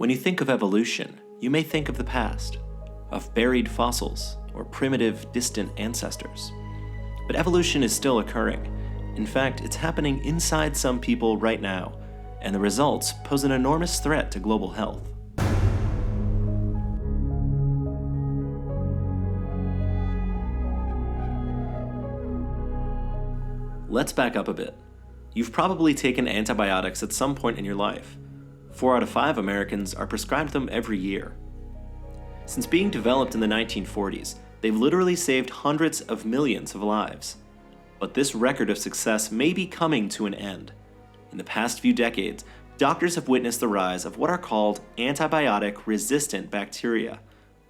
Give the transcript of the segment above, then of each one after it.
When you think of evolution, you may think of the past, of buried fossils or primitive, distant ancestors. But evolution is still occurring. In fact, it's happening inside some people right now, and the results pose an enormous threat to global health. Let's back up a bit. You've probably taken antibiotics at some point in your life. 4 out of 5 Americans are prescribed them every year. Since being developed in the 1940s, they've literally saved hundreds of millions of lives. But this record of success may be coming to an end. In the past few decades, doctors have witnessed the rise of what are called antibiotic-resistant bacteria,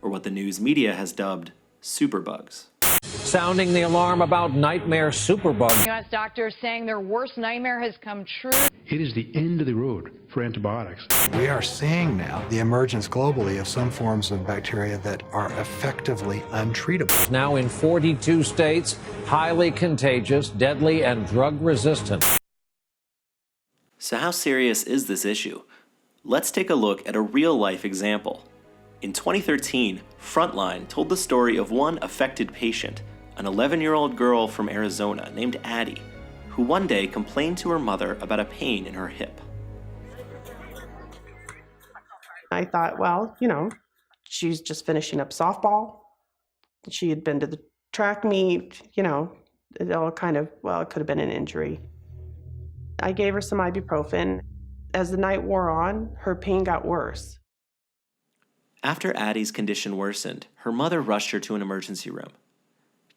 or what the news media has dubbed superbugs. Sounding the alarm about nightmare superbugs. U.S. doctors saying their worst nightmare has come true. It is the end of the road for antibiotics. We are seeing now the emergence globally of some forms of bacteria that are effectively untreatable. Now in 42 states, highly contagious, deadly, and drug-resistant. So how serious is this issue? Let's take a look at a real-life example. In 2013, Frontline told the story of one affected patient, an 11-year-old girl from Arizona named Addie, who one day complained to her mother about a pain in her hip. I thought, well, she's just finishing up softball. She had been to the track meet, it could have been an injury. I gave her some ibuprofen. As the night wore on, her pain got worse. After Addie's condition worsened, her mother rushed her to an emergency room.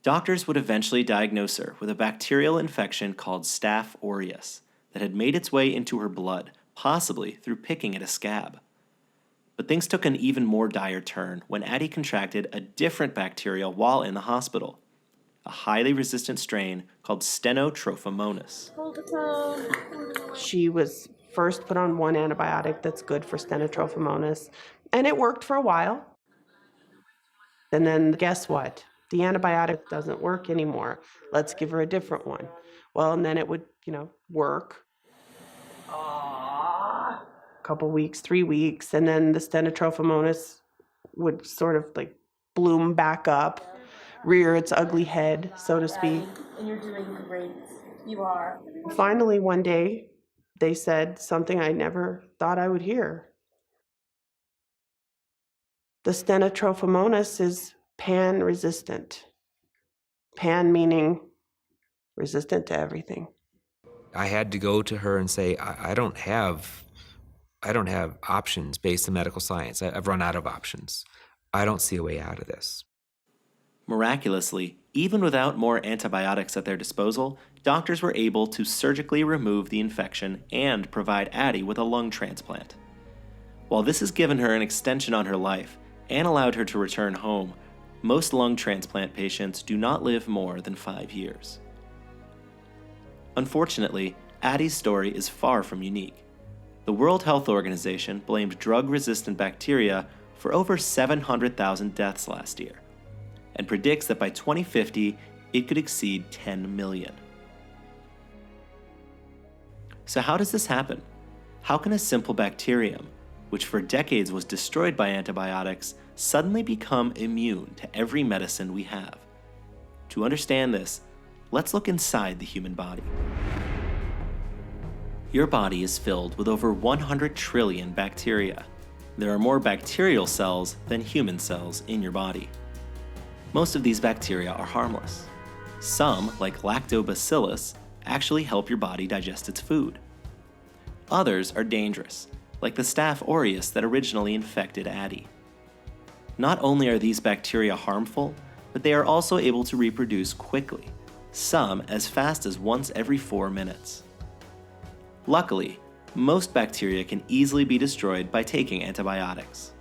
Doctors would eventually diagnose her with a bacterial infection called Staph aureus that had made its way into her blood, possibly through picking at a scab. But things took an even more dire turn when Addie contracted a different bacteria while in the hospital, a highly resistant strain called Stenotrophomonas. She was first put on one antibiotic that's good for Stenotrophomonas, and it worked for a while. And then guess what? The antibiotic doesn't work anymore. Let's give her a different one. Well, and then it would, work. A couple weeks, 3 weeks, and then the Stenotrophomonas would sort of bloom back up, rear its ugly head, so to speak. And you're doing great. You are. Finally, one day, they said something I never thought I would hear. The Stenotrophomonas is pan-resistant. Pan meaning resistant to everything. I had to go to her and say, I don't have options based on medical science. I've run out of options. I don't see a way out of this. Miraculously, even without more antibiotics at their disposal, doctors were able to surgically remove the infection and provide Addie with a lung transplant. While this has given her an extension on her life and allowed her to return home, most lung transplant patients do not live more than 5 years. Unfortunately, Addie's story is far from unique. The World Health Organization blamed drug-resistant bacteria for over 700,000 deaths last year, and predicts that by 2050, it could exceed 10 million. So how does this happen? How can a simple bacterium, which for decades was destroyed by antibiotics, suddenly become immune to every medicine we have? To understand this, let's look inside the human body. Your body is filled with over 100 trillion bacteria. There are more bacterial cells than human cells in your body. Most of these bacteria are harmless. Some, like lactobacillus, actually help your body digest its food. Others are dangerous, like the Staph aureus that originally infected Addie. Not only are these bacteria harmful, but they are also able to reproduce quickly, some as fast as once every 4 minutes. Luckily, most bacteria can easily be destroyed by taking antibiotics.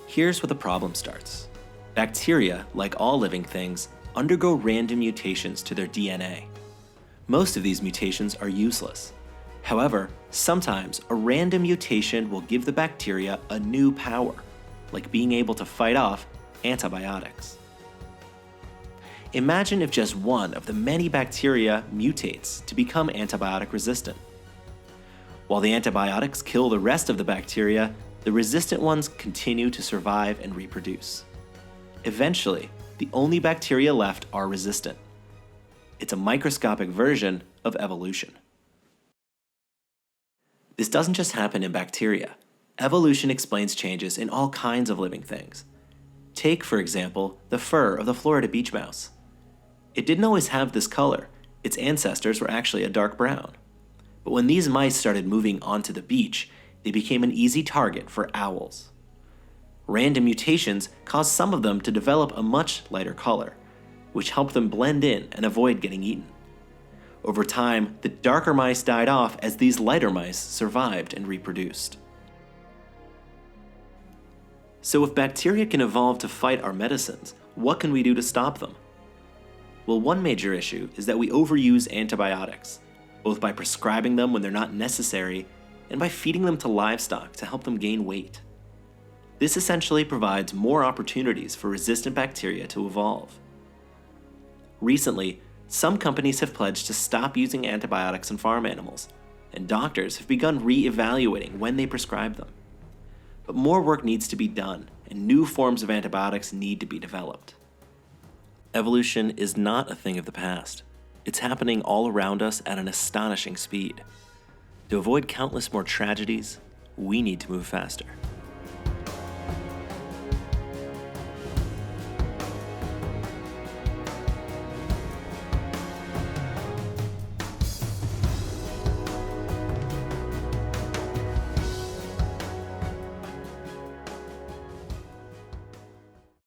Here's where the problem starts. Bacteria, like all living things, undergo random mutations to their DNA. Most of these mutations are useless. However, sometimes a random mutation will give the bacteria a new power, like being able to fight off antibiotics. Imagine if just one of the many bacteria mutates to become antibiotic resistant. While the antibiotics kill the rest of the bacteria, the resistant ones continue to survive and reproduce. Eventually, the only bacteria left are resistant. It's a microscopic version of evolution. This doesn't just happen in bacteria. Evolution explains changes in all kinds of living things. Take, for example, the fur of the Florida beach mouse. It didn't always have this color. Its ancestors were actually a dark brown. But when these mice started moving onto the beach, they became an easy target for owls. Random mutations caused some of them to develop a much lighter color, which helped them blend in and avoid getting eaten. Over time, the darker mice died off as these lighter mice survived and reproduced. So if bacteria can evolve to fight our medicines, what can we do to stop them? Well, one major issue is that we overuse antibiotics, both by prescribing them when they're not necessary and by feeding them to livestock to help them gain weight. This essentially provides more opportunities for resistant bacteria to evolve. Recently, some companies have pledged to stop using antibiotics in farm animals, and doctors have begun re-evaluating when they prescribe them. But more work needs to be done, and new forms of antibiotics need to be developed. Evolution is not a thing of the past. It's happening all around us at an astonishing speed. To avoid countless more tragedies, we need to move faster.